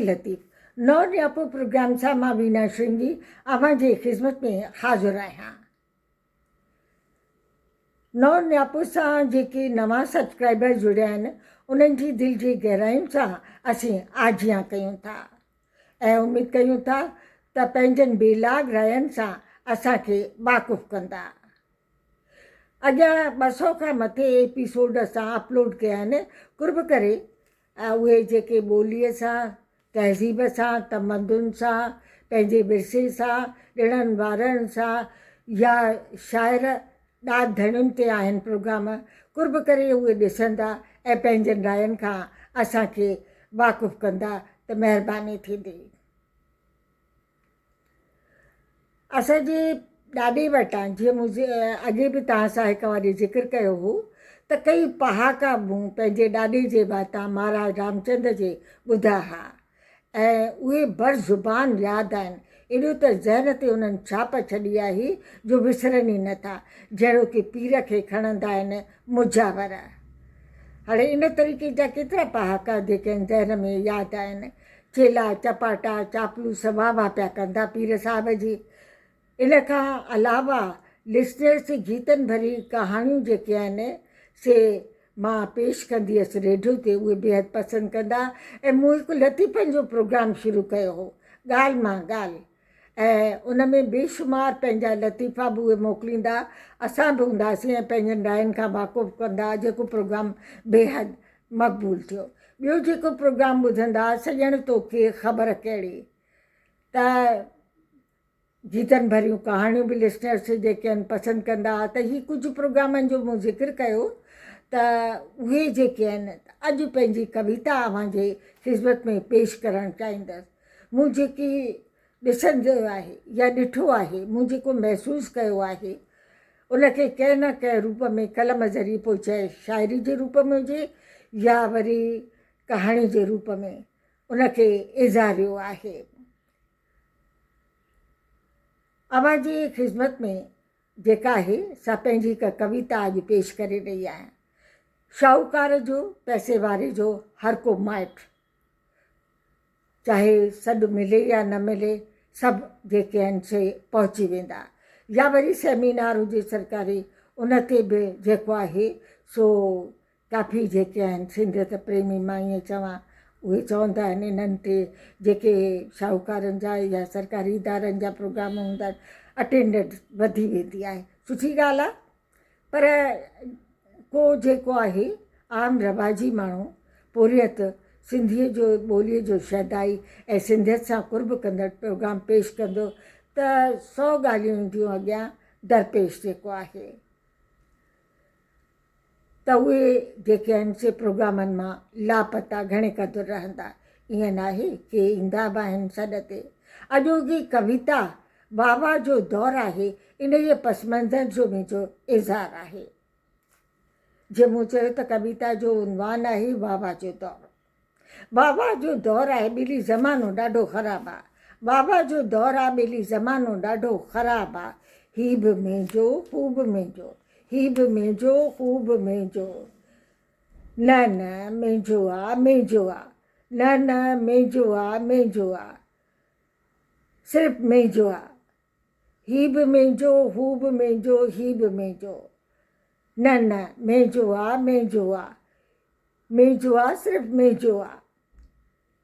लतीफ़ नौ न्यापो प्रोग्राम सां मां वीना श्रृंगी अव्हांजी ख़िदमत में हाज़िर आहियां। नौ न्यापो सां जेके नवां सब्सक्राइबर जुड़िया आहिनि उन्हनि जी दिलि जी गहराइयुनि सां असीं आजियां कयूं था ऐं उमेद कयूं था त पंहिंजनि बेलाग रायनि सां असांखे वाक़ुफ़ कंदा। अॻियां 200 खां मथे एपिसोड असां अपलोड कया आहिनि, कुर्ब करे उहे जेके ॿोलीअ सां, तहज़ीब सां, तमदुन सां, पंहिंजे विरसे सां, ॾिणनि वारनि सां या शाइर ॾाढनि ते आहिनि प्रोग्राम, कुर्ब करे उहे ॾिसंदा ऐं पंहिंजनि रायनि खां असांखे वाक़ुफ़ कंदा त महिरबानी थींदी। असांजे ॾाॾे वटां जीअं मुंहिंजे अॻे बि तव्हां सां हिकु वारी ज़िक्र कयो हो त कई पहाका मूं पंहिंजे ॾाॾे जे वाता महाराज रामचंद्र जे ॿुधा हुआ ऐं उहे बर ज़ुबान यादि आहिनि। एॾो त ज़हन ते उन्हनि छाप छॾी आहे जो विसरनि ई नथा, जहिड़ो की पीर खे खणंदा आहिनि मुजावर। हाणे इन तरीक़े जा केतिरा पहाका जेके आहिनि ज़हन में यादि आहिनि। चेला चपाटा चापलूस वाह पिया कंदा पीर साहिब जी। इन खां अलावा लिस्नर्स गीतनि भरी कहाणियूं जेके आहिनि से मां पेश कंदी हुअसि रेडियो ते, उहे बेहद पसंदि कंदा। ऐं मूं हिकु लतीफ़नि जो प्रोग्राम शुरू कयो हो, ॻाल्हि मां ॻाल्हि, ऐं उन में बेशुमार पंहिंजा लतीफ़ा बि उहे मोकिलींदा, असां बि हूंदासीं ऐं पंहिंजनि रायनि खां वाक़ुफ़ कंदा, जेको प्रोग्राम बेहद मक़बूल थियो। ॿियो जेको प्रोग्राम ॿुधंदा, सॼण तोखे ख़बर कहिड़ी, त गीतनि भरियूं कहाणियूं बि लिस्नर्स जेके आहिनि पसंदि कंदा। त ही कुझु प्रोग्रामनि जो मूं ज़िक्र कयो त उहे जेके आहिनि अॼु पंहिंजी कविता अव्हांजे ख़िदमत में पेश करणु चाहींदसि। मूं जेकी ॾिसंदो आहे या ॾिठो आहे, मूं जेको महसूसु कयो आहे, उनखे कंहिं न कंहिं रूप में कलम ज़रिए पोइ चाहे शाइरी जे रूप में हुजे या वरी कहाणी जे रूप में उनखे इज़ारियो आहे। अव्हांजी ख़िदमत में जेका आहे सा पंहिंजी हिकु कविता अॼु पेश करे रही आहियां। शाहूकार जो पैसे वारे जो हर को माइट, चाहे सॾु मिले या न मिले, सभु जेके आहिनि से पहुची वेंदा। या वरी सेमिनार हुजे सरकारी, उन ते बि जेको आहे सो काफ़ी जेके आहिनि सिंधियत प्रेमी मां ईअं चवां, उहे चवंदा आहिनि इन्हनि ते जेके शाहूकारनि जा या सरकारी इदारनि जा प्रोग्राम हूंदा आहिनि, अटेंडेंस वधी वेंदी आहे। सुठी ॻाल्हि आहे, पर को जेको आहे आम रवाजी माण्हू पोरियत सिंधीअ जो ॿोलीअ जो शहदाई ऐं सिंधियत सां कुर्ब कंदड़ प्रोग्राम पेश कंदो त 100 ॻाल्हियूं ईंदियूं अॻियां दरपेश जेको आहे। त उहे जेके आहिनि से प्रोग्रामनि मां लापता घणे क़दुरु रहंदा, ईअं न आहे के ईंदा बि आहिनि सॾ ते। अॼोकी कविता वाह जो दौरु आहे, इन जे पस मंज़र जो मुंहिंजो इज़हार आहे। जीअं मूं चयो त कविता जो उनवान आहे वाह जो दौरु। वाह जो दौरु आहे, ॿिली ज़मानो ॾाढो ख़राबु आहे। वाह जो दौरु आहे, ॿिली ज़मानो ॾाढो ख़राबु आहे। ही बि मुंहिंजो हू बि मुंहिंजो, ही बि मुंहिंजो हू बि मुंहिंजो, न न मुंहिंजो आहे मुंहिंजो आहे, न न मुंहिंजो आहे मुंहिंजो आहे, सिर्फ़ु मुंहिंजो आहे। ही बि मुंहिंजो हू बि मुंहिंजो, ही बि मुंहिंजो, न न मुंहिंजो आहे मुंहिंजो आहे, मुंहिंजो आहे सिर्फ़ु मुंहिंजो आहे,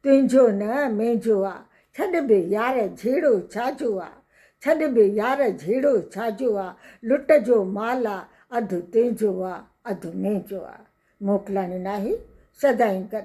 तुंहिंजो न मुंहिंजो आहे। छॾ बि यार जहिड़ो छाजो आहे, छॾ बि यार जहिड़ो छाजो आहे, लुट जो माल आहे अधु तुंहिंजो आहे अधु मुंहिंजो आहे। मोकिलाणी नाहे सदाईं गॾु।